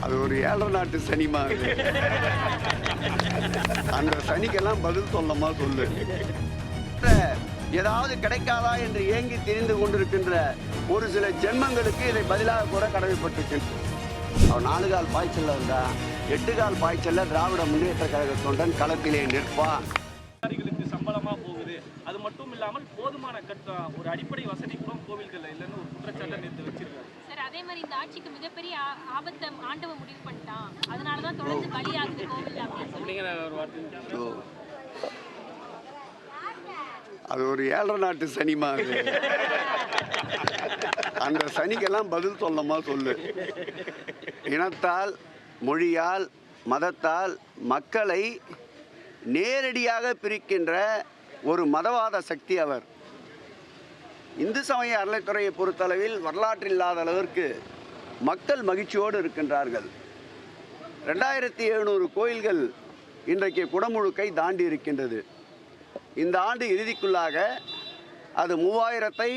அது ஒரு ஏழரை நாட்டு சனிமா. அந்த சனிக்கெல்லாம் பதில் சொல்லமா சொல்லு. ஏதாவது கிடைக்காதா என்று ஏங்கி திரிந்து கொண்டிருக்கின்ற ஒரு சில ஜென்மங்களுக்கு இதை பதிலாக கூட கடமைப்பட்டிருக்கின்ற. அவன் 4 கால் பாய்ச்சல்ல வந்தா 8 கால் பாய்ச்சல்ல திராவிட முன்னேற்ற கழக தொண்டன் களத்திலே நிற்பான். சம்பளமா போகுது. அது மட்டும் இல்லாமல் போதுமான ஒரு அடிப்படை வசதி கூட கோவில்கள் இல்லைன்னு ஒரு குற்றச்சாட்டை நேற்று வச்சிருக்காரு. சார், அதே மாதிரி இந்த ஆட்சிக்கு மிகப்பெரிய ஆபத்தை ஆண்டவ முடிவு பண்ணிட்டான். அதனாலதான் தொடர்ந்து பலியாகுது கோவில் அப்படிங்கிற ஒரு வார்த்தை. அது ஒரு ஏழரை நாட்டு சனிமா. அந்த சனிக்கெல்லாம் பதில் சொல்லமா சொல்லு. இனத்தால், மொழியால், மதத்தால் மக்களை நேரடியாக பிரிக்கின்ற ஒரு மதவாத சக்தி அவர். இந்து சமய அறநிலைத்துறையை பொறுத்தளவில் வரலாற்றில் இல்லாத அளவிற்கு மக்கள் மகிழ்ச்சியோடு இருக்கின்றார்கள். 2700 கோயில்கள் இன்றைக்கு குடமுழுக்கை தாண்டி இருக்கின்றது. இந்த ஆண்டு இறுதிக்குள்ளாக அது 3000-ஐ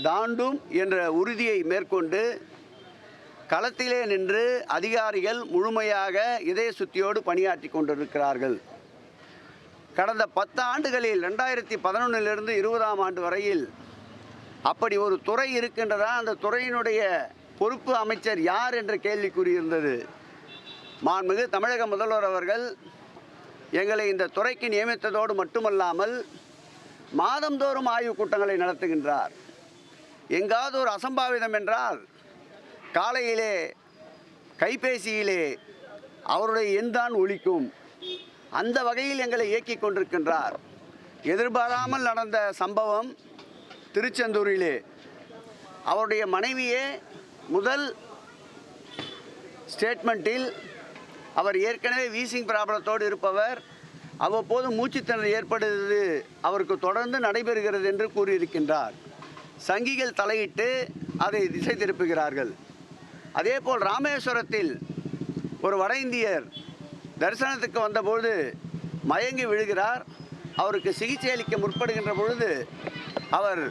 தாண்டும் என்ற உறுதியை மேற்கொண்டு களத்திலே நின்று அதிகாரிகள் முழுமையாக இதய சுத்தியோடு பணியாற்றி கொண்டிருக்கிறார்கள். கடந்த 10 ஆண்டுகளில் 2011 20ஆம் ஆண்டு வரையில் அப்படி ஒரு துறை இருக்கின்றதா, அந்த துறையினுடைய பொறுப்பு அமைச்சர் யார் என்ற கேள்விக்குறி இருந்தது. மாண்புமிகு தமிழக முதல்வர் அவர்கள் எங்களை இந்த துறைக்கு நியமித்ததோடு மட்டுமல்லாமல் மாதந்தோறும் ஆய்வுக் கூட்டங்களை நடத்துகின்றார். எங்காவது ஒரு அசம்பாவிதம் என்றால் காலையிலே கைபேசியிலே அவருடைய எண்தான் ஒலிக்கும். அந்த வகையில் எங்களை இயக்கி கொண்டிருக்கின்றார். எதிர்பாராமல் நடந்த சம்பவம் திருச்செந்தூரிலே அவருடைய மனைவியே முதல் ஸ்டேட்மெண்ட்டில் அவர் ஏற்கனவே வீசிங் ப்ராப்ளத்தோடு இருப்பவர், அவ்வப்போது மூச்சுத்திணறல் ஏற்படுவது அவருக்கு தொடர்ந்து நடைபெறுகிறது என்று கூறியிருக்கின்றார். சங்கிகள் தலையிட்டு அதை திசை திருப்புகிறார்கள். அதேபோல் ராமேஸ்வரத்தில் ஒரு வட இந்தியர் தரிசனத்துக்கு வந்தபொழுது மயங்கி விழுகிறார். அவருக்கு சிகிச்சை அளிக்க முற்படுகின்ற பொழுது அவர்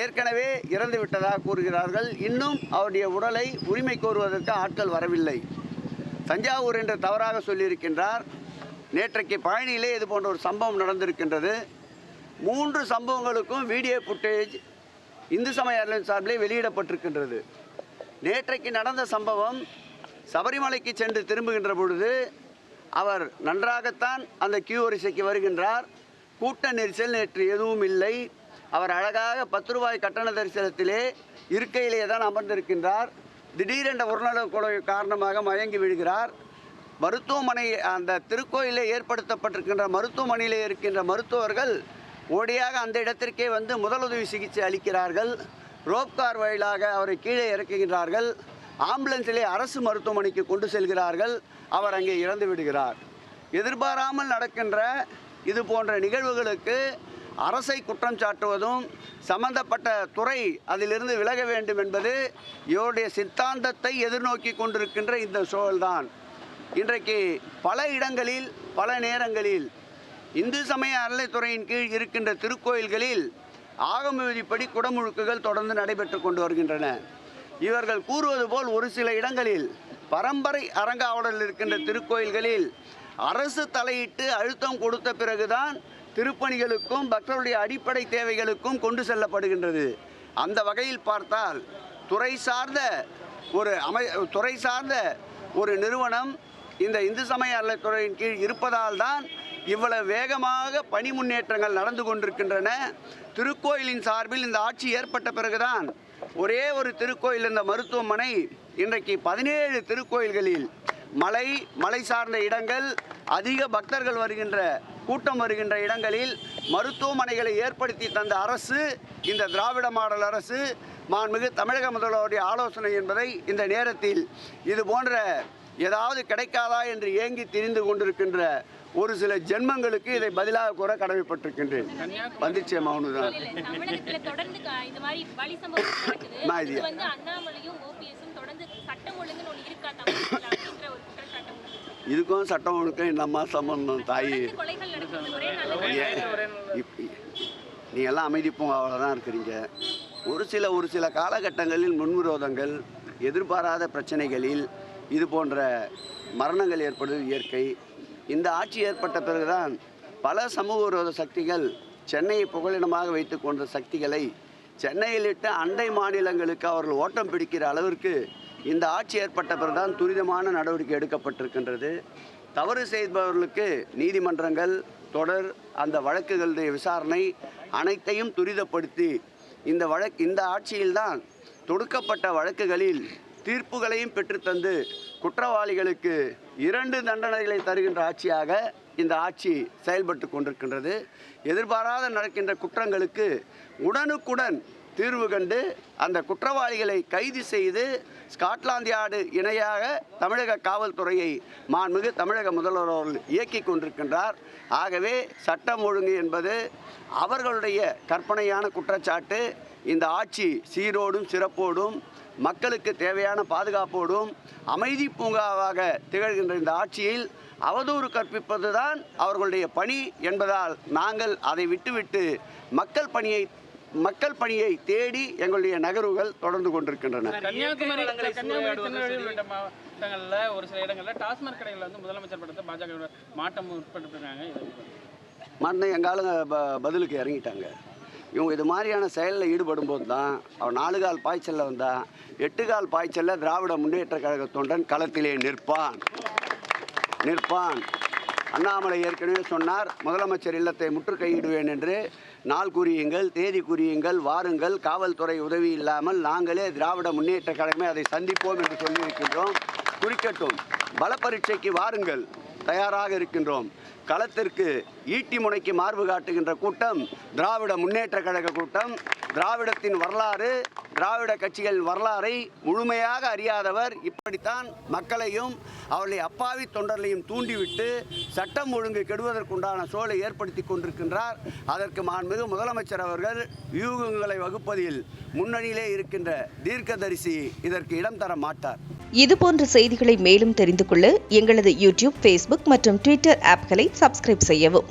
ஏற்கனவே இறந்து விட்டதாக கூறுகிறார்கள். இன்னும் அவருடைய உடலை உரிமை கோருவதற்கு ஆட்கள் வரவில்லை. தஞ்சாவூர் என்று தவறாக சொல்லியிருக்கின்றார். நேற்றைக்கு பழனியிலே இது போன்ற ஒரு சம்பவம் நடந்திருக்கின்றது. 3 சம்பவங்களுக்கும் வீடியோ ஃபுட்டேஜ் இந்து சமய அறநிலையத்துறை சார்பிலே வெளியிடப்பட்டிருக்கின்றது. நேற்றைக்கு நடந்த சம்பவம் சபரிமலைக்கு சென்று திரும்புகின்ற பொழுது அவர் நன்றாகத்தான் அந்த கியூ வரிசைக்கு வருகின்றார். கூட்ட நெரிசல் நேற்று எதுவும் இல்லை. அவர் அழகாக 10 ரூபாய் கட்டண தரிசனத்திலே இருக்கையிலே தான் அமர்ந்திருக்கின்றார். திடீரென்ற உடல்நலக்குறைவு காரணமாக மயங்கி விழுகிறார். மருத்துவமனை அந்த திருக்கோயிலே ஏற்படுத்தப்பட்டிருக்கின்ற மருத்துவமனையிலே இருக்கின்ற மருத்துவர்கள் ஓடியாக அந்த இடத்திற்கே வந்து முதலுதவி சிகிச்சை அளிக்கிறார்கள். ரோப்கார் வழியாக அவரை கீழே இறக்குகின்றார்கள். ஆம்புலன்ஸிலே அரசு மருத்துவமனைக்கு கொண்டு செல்கிறார்கள். அவர் அங்கே இறந்து விடுகிறார். எதிர்பாராமல் நடக்கின்ற இது போன்ற நிகழ்வுகளுக்கு அரசை குற்றம் சாட்டுவதும் சம்பந்தப்பட்ட துறை அதிலிருந்து விலக வேண்டும் என்பது இவருடைய சித்தாந்தத்தை எதிர்நோக்கி கொண்டிருக்கின்ற இந்த சூழல்தான். இன்றைக்கு பல இடங்களில் பல நேரங்களில் இந்து சமய அறநிலைத்துறையின் கீழ் இருக்கின்ற திருக்கோயில்களில் ஆகம விதிப்படி குடமுழுக்குகள் தொடர்ந்து நடைபெற்று கொண்டு வருகின்றன. இவர்கள் கூறுவது போல் ஒரு சில இடங்களில் பரம்பரை அறங்காவலர்கள் இருக்கின்ற திருக்கோயில்களில் அரசு தலையிட்டு அழுத்தம் கொடுத்த பிறகுதான் திருப்பணிகளுக்கும் பக்தருடைய அடிப்படை தேவைகளுக்கும் கொண்டு செல்லப்படுகின்றது. அந்த வகையில் பார்த்தால் துறை சார்ந்த ஒரு நிறுவனம் இந்த இந்து சமய அறநிலையத்துறையின் கீழ் இருப்பதால் தான் இவ்வளவு வேகமாக பணி முன்னேற்றங்கள் நடந்து கொண்டிருக்கின்றன. திருக்கோயிலின் சார்பில் இந்த ஆட்சி ஏற்பட்ட பிறகுதான் ஒரே ஒரு திருக்கோயில் இந்த மருத்துவமனை இன்றைக்கு 17 திருக்கோயில்களில் மலை சார்ந்த இடங்கள் அதிக பக்தர்கள் வருகின்ற கூட்டம் வருகின்ற இடங்களில் மருத்துவமனைகளை ஏற்படுத்தி தந்த அரசு இந்த திராவிட மாடல் அரசு, மாண்புமிகு தமிழக முதல்வருடைய ஆலோசனை என்பதை இந்த நேரத்தில் இது போன்ற ஏதாவது கிடைக்காதா என்று ஏங்கி திரிந்து கொண்டிருக்கின்ற ஒரு சில ஜென்மங்களுக்கு இதை பதிலாக கூற கடமைப்பட்டிருக்கின்றேன். வந்துச்சே மௌனுதான். இதுக்கும் சட்டம் ஒழுக்கம் என்னம்மா சம்பந்தம் தாயி? நீ எல்லாம் அமைதிப்போம் அவ்வளோதான் இருக்கிறீங்க. ஒரு சில காலகட்டங்களில் முன்விரோதங்கள், எதிர்பாராத பிரச்சனைகளில் இது போன்ற மரணங்கள் ஏற்படுவது இயற்கை. இந்த ஆட்சி ஏற்பட்ட பிறகுதான் பல சமூக விரோத சக்திகள் சென்னையை புகலிடமாக வைத்து கொண்ட சக்திகளை சென்னையிலிட்ட அண்டை மாநிலங்களுக்கு அவர்கள் ஓட்டம் பிடிக்கிற அளவிற்கு இந்த ஆட்சி ஏற்பட்ட பிறகுதான் துரிதமான நடவடிக்கை எடுக்கப்பட்டிருக்கின்றது. தவறு செய்பவர்களுக்கு நீதிமன்றங்கள் தொடர் அந்த வழக்குகளுடைய விசாரணை அனைத்தையும் துரிதப்படுத்தி இந்த ஆட்சியில்தான் தொடுக்கப்பட்ட வழக்குகளில் தீர்ப்புகளையும் பெற்றுத்தந்து குற்றவாளிகளுக்கு 2 தண்டனைகளை தருகின்ற ஆட்சியாக இந்த ஆட்சி செயல்பட்டு கொண்டிருக்கின்றது. எதிர்பாராத நடக்கின்ற குற்றங்களுக்கு உடனுக்குடன் தீர்வு கண்டு அந்த குற்றவாளிகளை கைது செய்து ஸ்காட்லாந்து யார்டு இணையாக தமிழக காவல்துறையை மாண்புமிகு தமிழக முதல்வர் அவர்கள் இயக்கி கொண்டிருக்கின்றார். ஆகவே சட்டம் ஒழுங்கு என்பது அவர்களுடைய கற்பனையான குற்றச்சாட்டு. இந்த ஆட்சி சீரோடும் சிறப்போடும் மக்களுக்கு தேவையான பாதுகாப்போடும் அமைதி பூங்காவாக திகழ்கின்ற இந்த ஆட்சியில் அவதூறு கற்பிப்பதுதான் அவர்களுடைய பணி என்பதால் நாங்கள் அதை விட்டுவிட்டு மக்கள் பணியை தேடி எங்களுடைய நகர்வுகள் தொடர்ந்து கொண்டிருக்கின்றன. கன்னியாகுமரி உள்ளிட்ட மாவட்டங்களில் ஒரு சில இடங்களில் டாஸ்மாக் கடைகளில் வந்து முதலமைச்சர் படத்தை பாஜக மாட்டம் உட்பட்டுருக்காங்க. மண்ணை எங்காலும் பதிலுக்கு இறங்கிட்டாங்க. இவங்க இது மாதிரியான செயலில் ஈடுபடும் போது தான் அவன் 4 கால் பாய்ச்சலில் வந்தான், 8 கால் பாய்ச்சலில் திராவிட முன்னேற்ற கழக தொண்டன் களத்திலே நிற்பான். அண்ணாமலை ஏற்கனவே சொன்னார், முதலமைச்சர் இல்லத்தை முற்றுகையிடுவேன் என்று. நாள் குறியுங்கள், தேதி குறியுங்கள், வாருங்கள், காவல்துறை உதவி இல்லாமல் நாங்களே திராவிட முன்னேற்ற கழகமே அதை சந்திப்போம் என்று சொல்லியிருக்கின்றோம். குறிக்கட்டும், பல பரீட்சைக்கு வாருங்கள், தயாராக இருக்கின்றோம். களத்திற்கு ஈட்டி முனைக்கு மார்பு காட்டுகின்ற கூட்டம் திராவிட முன்னேற்ற கழக கூட்டம். திராவிடத்தின் வரலாறு, திராவிட கட்சிகளின் வரலாறை முழுமையாக அறியாதவர் இப்படித்தான் மக்களையும் அவருடைய அப்பாவி தொண்டர்களையும் தூண்டிவிட்டு சட்டம் ஒழுங்கு கெடுவதற்குண்டான சூழலை ஏற்படுத்தி கொண்டிருக்கின்றார். அதற்கு மாண்புமிகு முதலமைச்சர் அவர்கள் வியூகங்களை வகுப்பதில் முன்னணியிலே இருக்கின்ற தீர்க்கதரிசி இதற்கு இடம் தர மாட்டார். இதுபோன்ற செய்திகளை மேலும் தெரிந்து கொள்ள எங்களது யூடியூப், ஃபேஸ்புக் மற்றும் ட்விட்டர் ஆப்களை சப்ஸ்கிரைப் செய்யவும்.